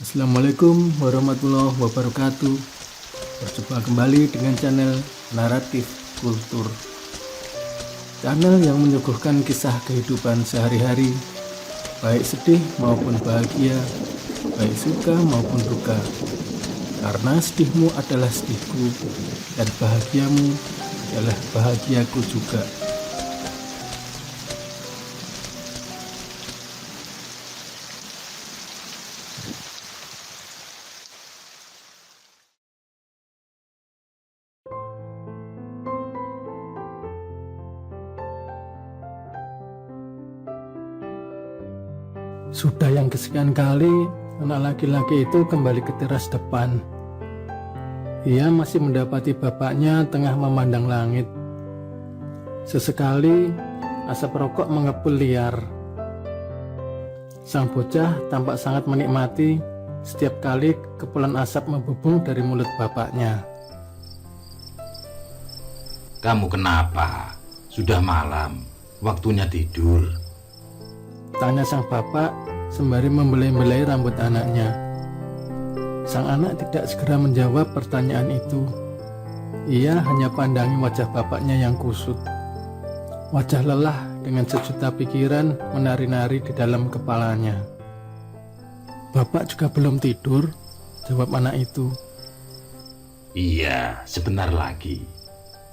Assalamualaikum warahmatullahi wabarakatuh. Berjumpa kembali dengan channel Naratif Kultur, channel yang menyuguhkan kisah kehidupan sehari-hari, baik sedih maupun bahagia, baik suka maupun duka. Karena sedihmu adalah sedihku dan bahagiamu adalah bahagiaku juga. Sudah yang kesekian kali anak laki-laki itu kembali ke teras depan. Ia masih mendapati bapaknya tengah memandang langit. Sesekali asap rokok mengepul liar. Sang bocah tampak sangat menikmati setiap kali kepulan asap membubung dari mulut bapaknya. Kamu kenapa? Sudah malam, waktunya tidur. Tanya sang bapak sembari membelai-belai rambut anaknya. Sang anak tidak segera menjawab pertanyaan itu. Ia hanya pandangi wajah bapaknya yang kusut. Wajah lelah dengan sejuta pikiran menari-nari di dalam kepalanya. Bapak juga belum tidur, jawab anak itu. Iya, sebentar lagi.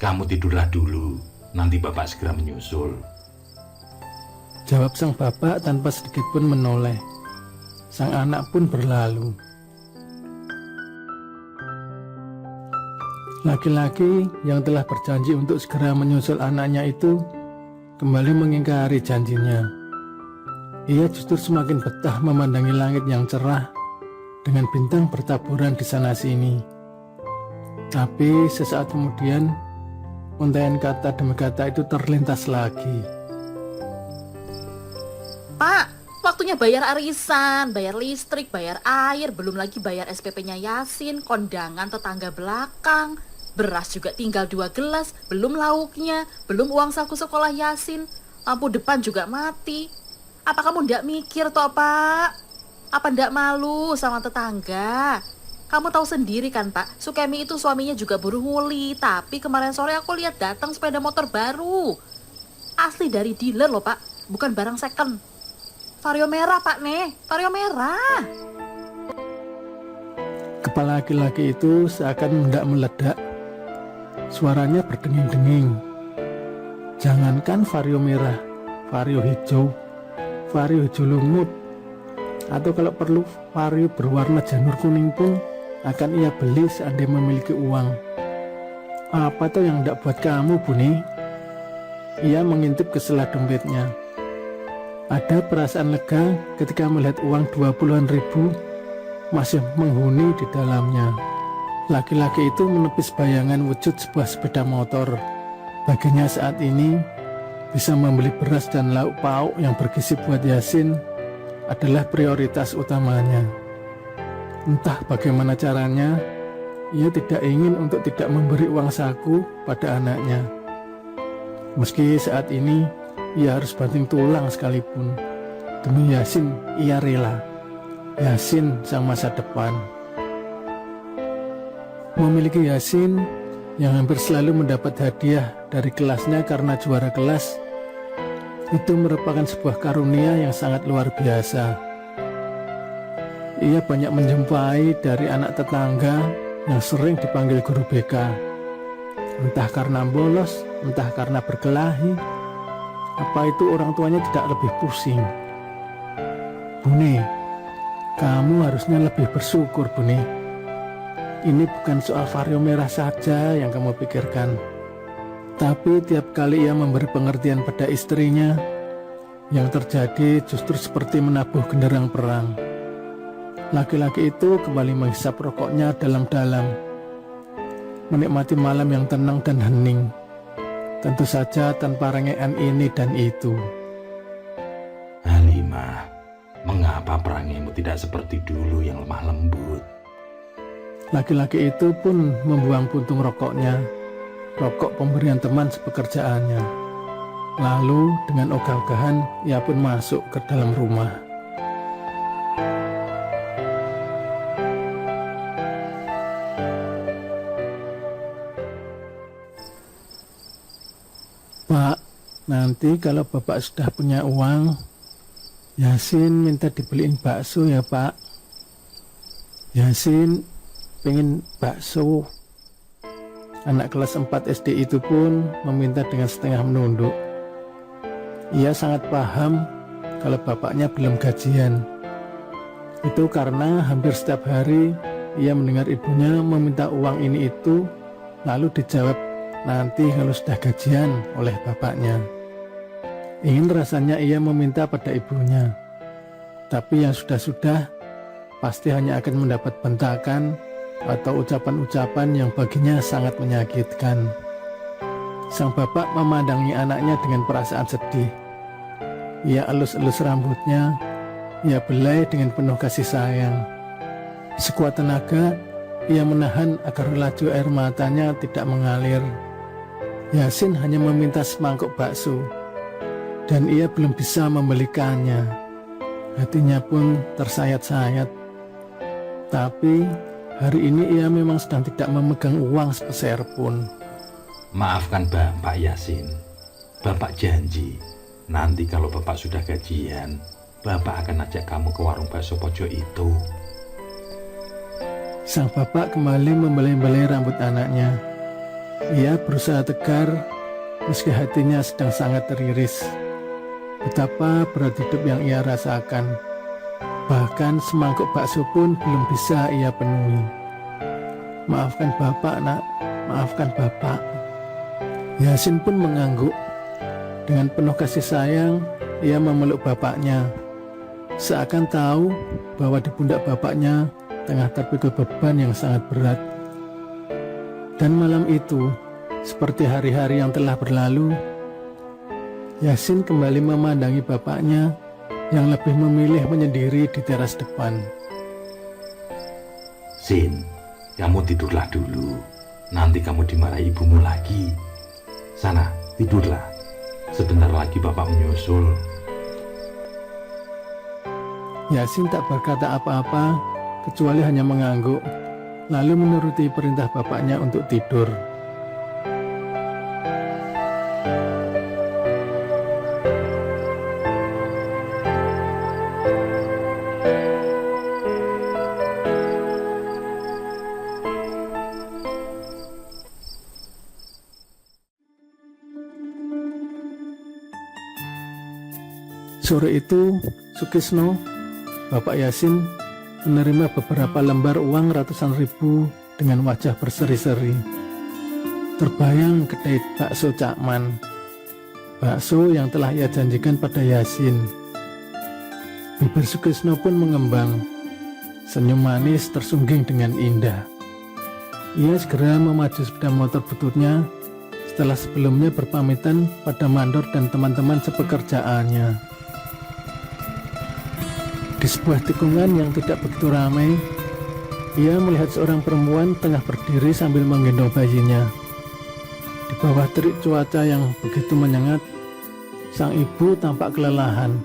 Kamu tidurlah dulu, nanti bapak segera menyusul. Jawab sang bapak tanpa sedikit pun menoleh. Sang anak pun berlalu. Laki-laki yang telah berjanji untuk segera menyusul anaknya itu kembali mengingkari janjinya. Ia justru semakin betah memandangi langit yang cerah dengan bintang bertaburan di sana sini. Tapi sesaat kemudian untaian kata demi kata itu terlintas lagi. Pak, waktunya bayar arisan, bayar listrik, bayar air, belum lagi bayar SPP-nya Yasin, kondangan tetangga belakang. Beras juga tinggal 2 gelas, belum lauknya, belum uang saku sekolah Yasin. Lampu depan juga mati. Apa kamu ndak mikir toh, Pak? Apa ndak malu sama tetangga? Kamu tahu sendiri kan, Pak, Sukemi itu suaminya juga buruh nguli, tapi kemarin sore aku lihat datang sepeda motor baru. Asli dari dealer loh, Pak, bukan barang second. Vario merah, Pak Nih, Vario merah. Kepala laki-laki itu seakan hendak meledak. Suaranya berdenging-denging. Jangankan vario merah, vario hijau lumut, atau kalau perlu vario berwarna janur kuning pun akan ia beli seandainya memiliki uang. Apa tuh yang hendak buat kamu, Buni? Ia mengintip ke sela dompetnya. Ada perasaan lega ketika melihat uang 20-an ribu masih menghuni di dalamnya. Laki-laki itu menepis bayangan wujud sebuah sepeda motor. Baginya saat ini bisa membeli beras dan lauk pauk yang bergizi buat Yasin adalah prioritas utamanya. Entah bagaimana caranya, ia tidak ingin untuk tidak memberi uang saku pada anaknya. Meski saat ini ia harus banting tulang sekalipun. Demi Yasin, ia rela. Yasin sang masa depan. Memiliki Yasin yang hampir selalu mendapat hadiah dari kelasnya karena juara kelas, itu merupakan sebuah karunia yang sangat luar biasa. Ia banyak menjumpai dari anak tetangga yang sering dipanggil guru BK. Entah karena bolos, entah karena berkelahi, apa itu orang tuanya tidak lebih pusing. Buni, kamu harusnya lebih bersyukur, Buni. Ini bukan soal vario merah saja yang kamu pikirkan. Tapi tiap kali ia memberi pengertian pada istrinya, yang terjadi justru seperti menabuh genderang perang. Laki-laki itu kembali menghisap rokoknya dalam-dalam, menikmati malam yang tenang dan hening. Tentu saja tanpa rengean ini dan itu. Halimah, mengapa perangimu tidak seperti dulu yang lemah lembut? Laki-laki itu pun membuang puntung rokoknya, rokok pemberian teman sepekerjaannya. Lalu dengan ogah-ogahan ia pun masuk ke dalam rumah. Nanti kalau bapak sudah punya uang, Yasin minta dibeliin bakso ya Pak. Yasin pengen bakso. Anak kelas 4 SD itu pun meminta dengan setengah menunduk. Ia sangat paham kalau bapaknya belum gajian. Itu karena hampir setiap hari ia mendengar ibunya meminta uang ini itu, lalu dijawab nanti kalau sudah gajian oleh bapaknya. Ingin rasanya ia meminta pada ibunya, tapi yang sudah-sudah pasti hanya akan mendapat bentakan atau ucapan-ucapan yang baginya sangat menyakitkan. Sang bapak memandangi anaknya dengan perasaan sedih. Ia elus-elus rambutnya, ia belai dengan penuh kasih sayang. Sekuat tenaga, ia menahan agar laju air matanya tidak mengalir. Yasin hanya meminta semangkuk bakso, dan ia belum bisa membelikannya. Hatinya pun tersayat-sayat. Tapi hari ini ia memang sedang tidak memegang uang sepeser pun. Maafkan Bapak Yasin. Bapak janji, nanti kalau Bapak sudah gajian, Bapak akan ajak kamu ke warung bakso pojok itu. Sang bapak kembali membelai-belai rambut anaknya. Ia berusaha tegar, meski hatinya sedang sangat teriris. Betapa berat hidup yang ia rasakan. Bahkan semangkuk bakso pun belum bisa ia penuhi. Maafkan bapak nak, maafkan bapak. Yasin pun mengangguk. Dengan penuh kasih sayang, ia memeluk bapaknya. Seakan tahu bahwa di pundak bapaknya tengah terpikul beban yang sangat berat. Dan malam itu, seperti hari-hari yang telah berlalu, Yasin kembali memandangi bapaknya yang lebih memilih menyendiri di teras depan. Sin, kamu tidurlah dulu. Nanti kamu dimarahi ibumu lagi. Sana, tidurlah. Sebentar lagi Bapak menyusul. Yasin tak berkata apa-apa, kecuali hanya mengangguk, lalu menuruti perintah bapaknya untuk tidur. Sore itu, Sukisno, Bapak Yasin, menerima beberapa lembar uang ratusan ribu dengan wajah berseri-seri. Terbayang kedai bakso Cakman, bakso yang telah ia janjikan pada Yasin. Bibir Sukisno pun mengembang, senyum manis tersungging dengan indah. Ia segera memacu sepeda motor bututnya setelah sebelumnya berpamitan pada mandor dan teman-teman sepekerjaannya. Di sebuah tikungan yang tidak begitu ramai, ia melihat seorang perempuan tengah berdiri sambil menggendong bayinya. Di bawah terik cuaca yang begitu menyengat, sang ibu tampak kelelahan.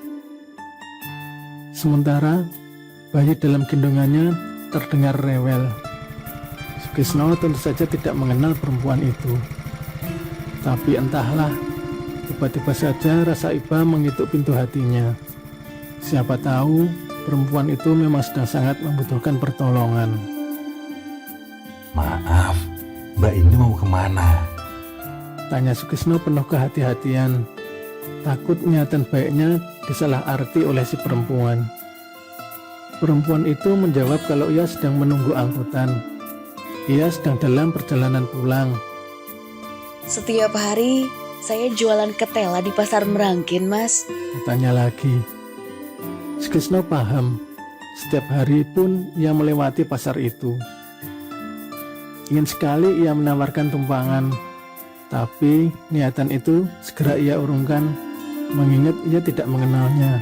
Sementara, bayi dalam gendongannya terdengar rewel. Sukisno tentu saja tidak mengenal perempuan itu. Tapi entahlah, tiba-tiba saja rasa iba mengituk pintu hatinya. Siapa tahu perempuan itu memang sedang sangat membutuhkan pertolongan. Maaf, Mbak ini mau kemana? Tanya Sukisno penuh kehati-hatian. Takut niatan baiknya disalah arti oleh si perempuan. Perempuan itu menjawab kalau ia sedang menunggu angkutan. Ia sedang dalam perjalanan pulang. Setiap hari saya jualan ketela di pasar Merangkin, Mas. Katanya lagi. Sukisno paham, setiap hari pun ia melewati pasar itu. Ingin sekali ia menawarkan tumpangan, tapi niatan itu segera ia urungkan, mengingat ia tidak mengenalnya.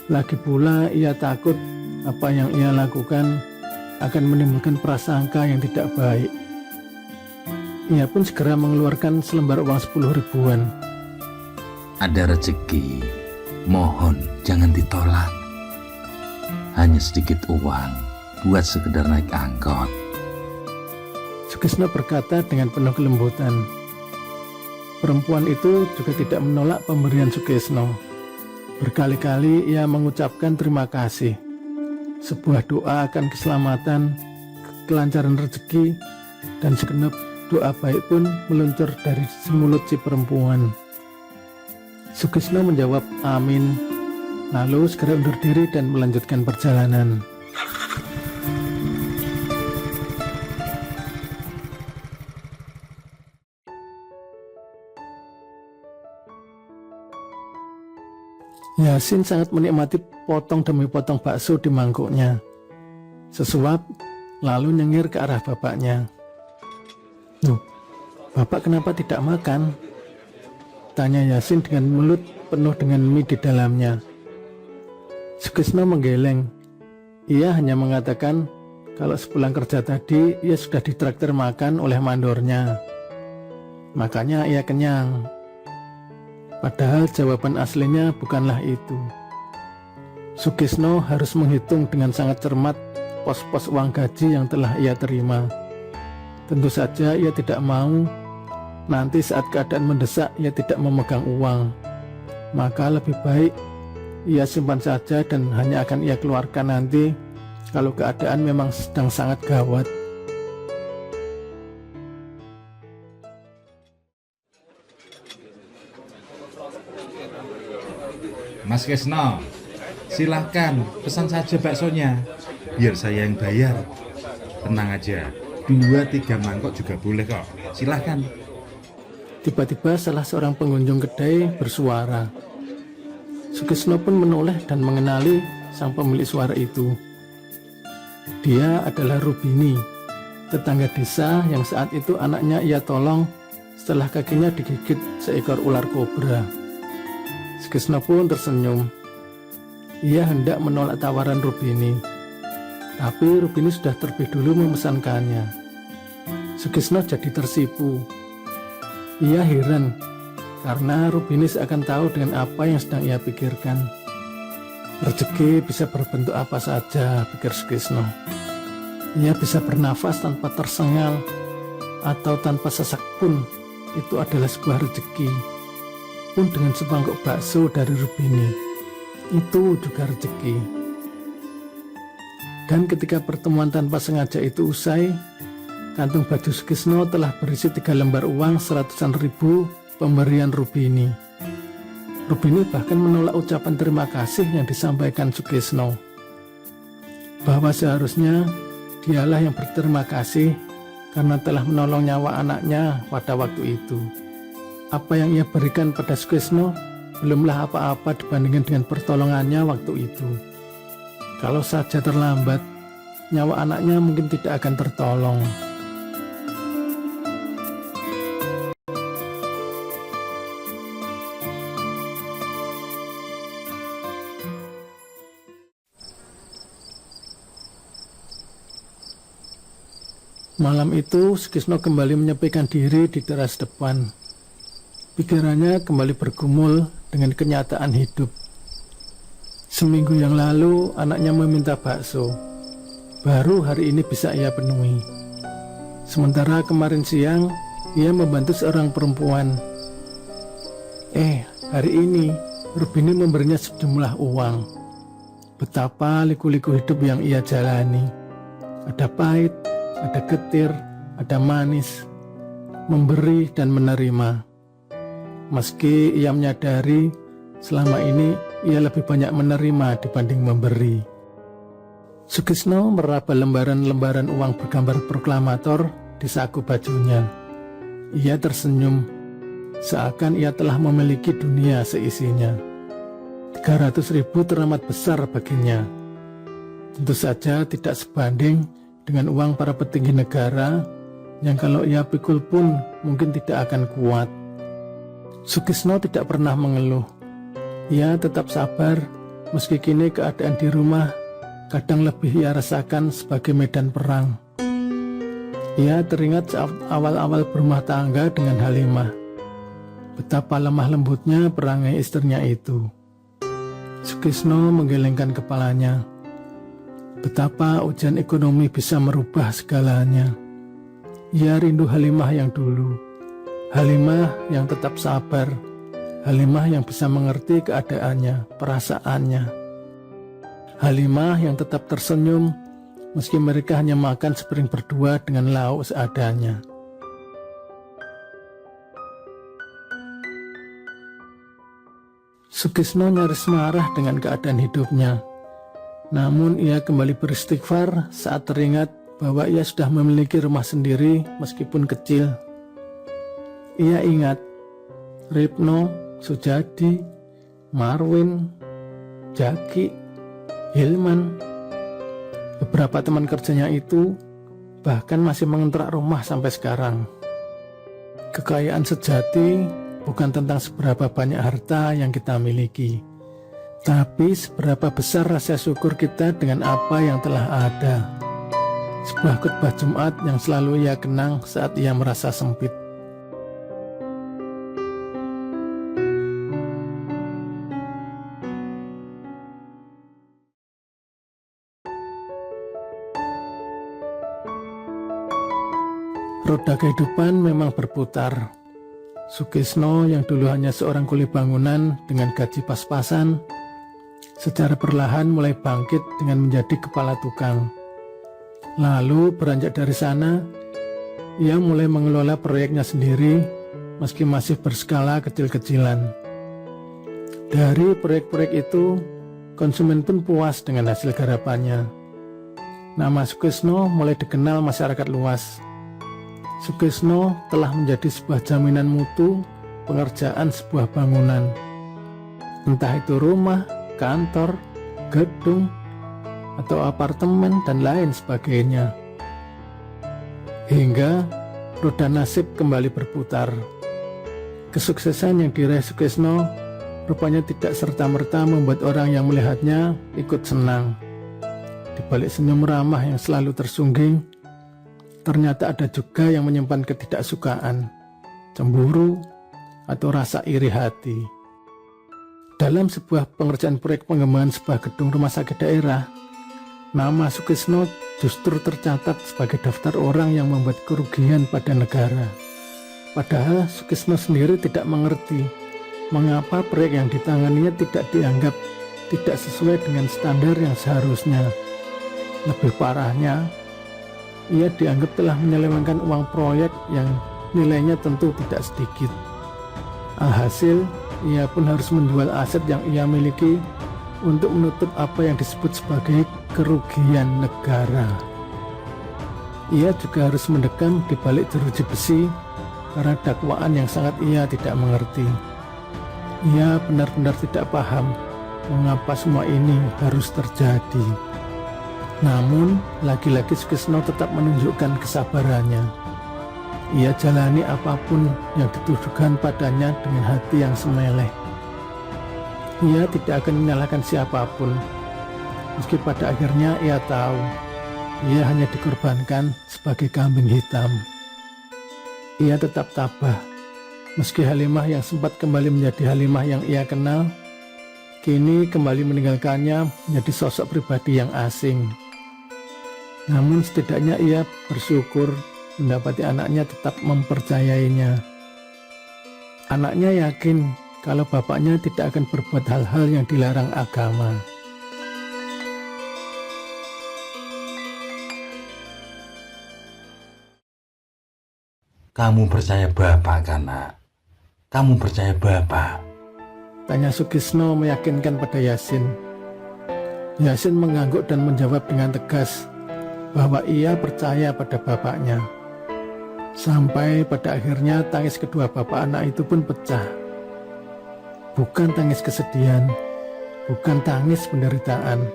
Lagi pula ia takut apa yang ia lakukan akan menimbulkan prasangka yang tidak baik. Ia pun segera mengeluarkan selembar uang 10 ribuan. Ada rezeki, mohon jangan ditolak. Hanya sedikit uang buat sekedar naik angkot. Sukisno berkata dengan penuh kelembutan. Perempuan itu juga tidak menolak pemberian Sukesno. Berkali-kali ia mengucapkan terima kasih. Sebuah doa akan keselamatan, kelancaran rezeki, dan segenap doa baik pun meluncur dari mulut si perempuan. Sukesno menjawab amin, lalu segera undur diri dan melanjutkan perjalanan. Yasin sangat menikmati potong demi potong bakso di mangkuknya. Sesuap, lalu nyengir ke arah bapaknya. "Loh, bapak kenapa tidak makan?" tanya Yasin dengan mulut penuh dengan mie di dalamnya. Sukesno menggeleng. Ia hanya mengatakan kalau sepulang kerja tadi ia sudah ditraktir makan oleh mandornya. Makanya ia kenyang. Padahal jawaban aslinya bukanlah itu. Sukesno harus menghitung dengan sangat cermat pos-pos uang gaji yang telah ia terima. Tentu saja ia tidak mau nanti saat keadaan mendesak ia tidak memegang uang. Maka lebih baik ia simpan saja dan hanya akan ia keluarkan nanti kalau keadaan memang sedang sangat gawat. Mas Kesno, silahkan pesan saja baksonya, biar saya yang bayar. Tenang aja, 2-3 mangkok juga boleh kok, silahkan. Tiba-tiba salah seorang pengunjung kedai bersuara. Sukesno pun menoleh dan mengenali sang pemilik suara itu. Dia adalah Rubini, tetangga desa yang saat itu anaknya ia tolong setelah kakinya digigit seekor ular kobra. Sukesno pun tersenyum. Ia hendak menolak tawaran Rubini, tapi Rubini sudah terlebih dulu memesankannya. Sukesno jadi tersipu. Ia heran karena Rubini seakan tahu dengan apa yang sedang ia pikirkan. Rezeki bisa berbentuk apa saja, pikir Sukesno. Ia bisa bernafas tanpa tersengal atau tanpa sesak pun, itu adalah sebuah rezeki. Pun dengan semangkuk bakso dari Rubini, itu juga rezeki. Dan ketika pertemuan tanpa sengaja itu usai, kantung baju Sukesno telah berisi 3 lembar uang 100-an ribu pemberian Rubini. Rubini bahkan menolak ucapan terima kasih yang disampaikan Sukesno, bahwa seharusnya dialah yang berterima kasih karena telah menolong nyawa anaknya pada waktu itu. Apa yang ia berikan pada Sukesno belumlah apa-apa dibandingkan dengan pertolongannya waktu itu. Kalau saja terlambat, nyawa anaknya mungkin tidak akan tertolong. Malam itu, Sukesno kembali menyepikan diri di teras depan. Pikirannya kembali bergumul dengan kenyataan hidup. Seminggu yang lalu, anaknya meminta bakso. Baru hari ini bisa ia penuhi. Sementara kemarin siang, ia membantu seorang perempuan. Hari ini, Rubini memberinya sejumlah uang. Betapa liku-liku hidup yang ia jalani. Ada pahit, ada getir, ada manis, memberi dan menerima. Meski ia menyadari selama ini ia lebih banyak menerima dibanding memberi. Sukesno meraba lembaran-lembaran uang bergambar proklamator di saku bajunya. Ia tersenyum, seakan ia telah memiliki dunia seisinya. 300 ribu teramat besar baginya. Tentu saja tidak sebanding dengan uang para petinggi negara yang kalau ia pikul pun mungkin tidak akan kuat. Sukesno tidak pernah mengeluh. Ia tetap sabar meski kini keadaan di rumah kadang lebih ia rasakan sebagai medan perang. Ia teringat saat awal-awal berumah tangga dengan Halimah. Betapa lemah lembutnya perangai istrinya itu. Sukesno menggelengkan kepalanya. Betapa ujian ekonomi bisa merubah segalanya. Ia rindu Halimah yang dulu. Halimah yang tetap sabar, Halimah yang bisa mengerti keadaannya, perasaannya. Halimah yang tetap tersenyum meski mereka hanya makan sepiring berdua dengan lauk seadanya. Sukisno nyaris marah dengan keadaan hidupnya. Namun ia kembali beristighfar saat teringat bahwa ia sudah memiliki rumah sendiri meskipun kecil. Ia ingat Ripno, Sujadi, Marwin, Jaki, Hilman. Beberapa teman kerjanya itu bahkan masih mengontrak rumah sampai sekarang. Kekayaan sejati bukan tentang seberapa banyak harta yang kita miliki, tapi seberapa besar rasa syukur kita dengan apa yang telah ada. Sebuah khutbah Jumat yang selalu ia kenang saat ia merasa sempit. Roda kehidupan memang berputar. Sukisno yang dulu hanya seorang kuli bangunan dengan gaji pas-pasan, secara perlahan mulai bangkit dengan menjadi kepala tukang. Lalu beranjak dari sana, ia mulai mengelola proyeknya sendiri meski masih berskala kecil-kecilan. Dari proyek-proyek itu, konsumen pun puas dengan hasil garapannya. Nama Sukisno mulai dikenal masyarakat luas. Sukisno telah menjadi sebuah jaminan mutu pengerjaan sebuah bangunan. Entah itu rumah, kantor, gedung, atau apartemen dan lain sebagainya. Hingga roda nasib kembali berputar. Kesuksesan yang diraih Sukisno rupanya tidak serta-merta membuat orang yang melihatnya ikut senang. Di balik senyum ramah yang selalu tersungging, ternyata ada juga yang menyimpan ketidaksukaan, cemburu, atau rasa iri hati. Dalam sebuah pengerjaan proyek pengembangan sebuah gedung rumah sakit daerah, nama Sukisno justru tercatat sebagai daftar orang yang membuat kerugian pada negara. Padahal Sukisno sendiri tidak mengerti mengapa proyek yang ditanganinya tidak dianggap tidak sesuai dengan standar yang seharusnya. Lebih parahnya, ia dianggap telah menyelewengkan uang proyek yang nilainya tentu tidak sedikit. Alhasil, ia pun harus menjual aset yang ia miliki untuk menutup apa yang disebut sebagai kerugian negara. Ia juga harus mendekam di balik jeruji besi karena dakwaan yang sangat ia tidak mengerti. Ia benar-benar tidak paham mengapa semua ini harus terjadi. Namun, lagi-lagi Sukisno tetap menunjukkan kesabarannya. Ia jalani apapun yang ditujukan padanya dengan hati yang semeleh. Ia tidak akan menyalahkan siapapun, meski pada akhirnya ia tahu ia hanya dikorbankan sebagai kambing hitam. Ia tetap tabah, meski Halimah yang sempat kembali menjadi Halimah yang ia kenal, kini kembali meninggalkannya menjadi sosok pribadi yang asing. Namun setidaknya ia bersyukur mendapati anaknya tetap mempercayainya. Anaknya yakin kalau bapaknya tidak akan berbuat hal-hal yang dilarang agama. Kamu percaya Bapak kan, Nak? Kamu percaya Bapak? Tanya Sukisno meyakinkan pada Yasin. Yasin mengangguk dan menjawab dengan tegas bahwa ia percaya pada bapaknya. Sampai pada akhirnya tangis kedua bapak anak itu pun pecah. Bukan tangis kesedihan, bukan tangis penderitaan,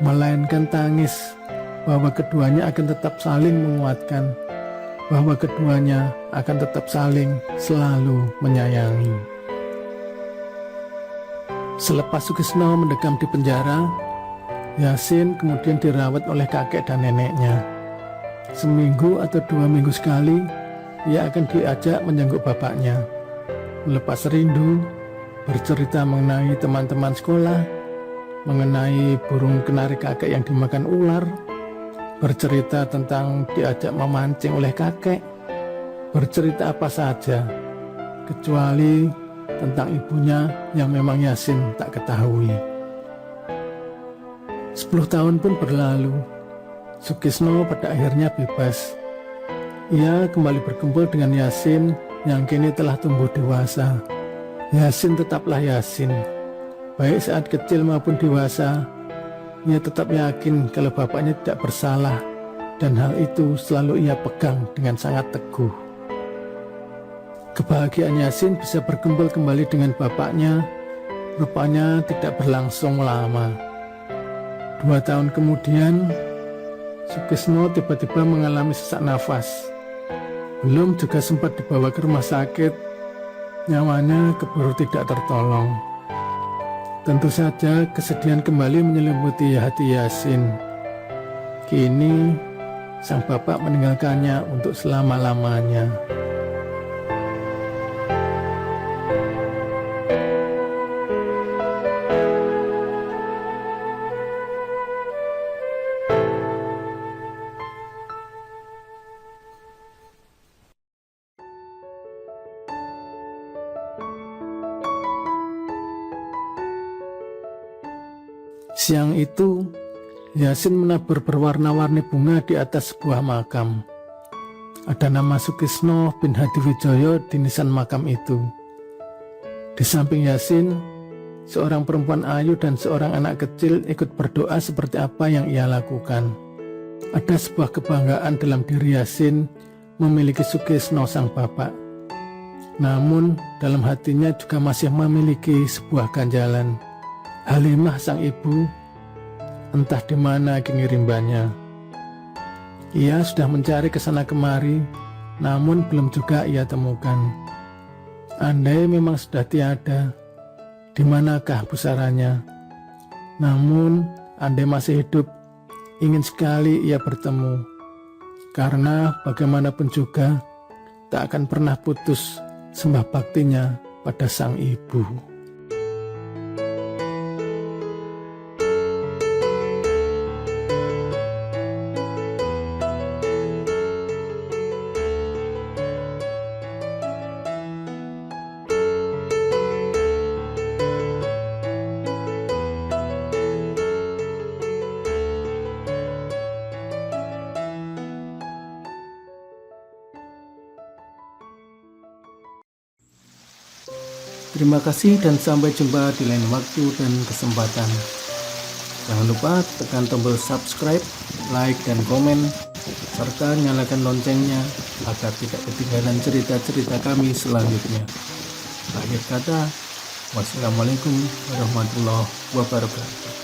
melainkan tangis bahwa keduanya akan tetap saling menguatkan, bahwa keduanya akan tetap saling selalu menyayangi. Selepas Sukisno mendekam di penjara, Yasin kemudian dirawat oleh kakek dan neneknya. Seminggu atau 2 minggu sekali, ia akan diajak menjenguk bapaknya, melepas rindu, bercerita mengenai teman-teman sekolah, mengenai burung kenari kakek yang dimakan ular, bercerita tentang diajak memancing oleh kakek, bercerita apa saja, kecuali tentang ibunya yang memang Yasin tak ketahui. 10 tahun pun berlalu. Sukisno pada akhirnya bebas. Ia kembali berkumpul dengan Yasin yang kini telah tumbuh dewasa. Yasin tetaplah Yasin. Baik saat kecil maupun dewasa, ia tetap yakin kalau bapaknya tidak bersalah, dan hal itu selalu ia pegang dengan sangat teguh. Kebahagiaan Yasin bisa berkumpul kembali dengan bapaknya rupanya tidak berlangsung lama. 2 tahun kemudian, Sukisno tiba-tiba mengalami sesak nafas. Belum juga sempat dibawa ke rumah sakit, nyawanya keburu tidak tertolong. Tentu saja kesedihan kembali menyelimuti hati Yasin. Kini, sang bapak meninggalkannya untuk selama-lamanya. Siang itu, Yasin menabur berwarna-warni bunga di atas sebuah makam. Ada nama Sukisno bin Hadiwijoyo di nisan makam itu. Di samping Yasin, seorang perempuan ayu dan seorang anak kecil ikut berdoa seperti apa yang ia lakukan. Ada sebuah kebanggaan dalam diri Yasin memiliki Sukisno sang bapak. Namun, dalam hatinya juga masih memiliki sebuah ganjalan. Halimah sang ibu, entah di mana kini rimbanya. Ia sudah mencari ke sana kemari, namun belum juga ia temukan. Andai memang sudah tiada, di manakah pusarannya? Namun, andai masih hidup, ingin sekali ia bertemu. Karena bagaimanapun juga, tak akan pernah putus sembah baktinya pada sang ibu. Terima kasih dan sampai jumpa di lain waktu dan kesempatan. Jangan lupa tekan tombol subscribe, like, dan komen, serta nyalakan loncengnya agar tidak ketinggalan cerita-cerita kami selanjutnya. Akhir kata, wassalamualaikum warahmatullahi wabarakatuh.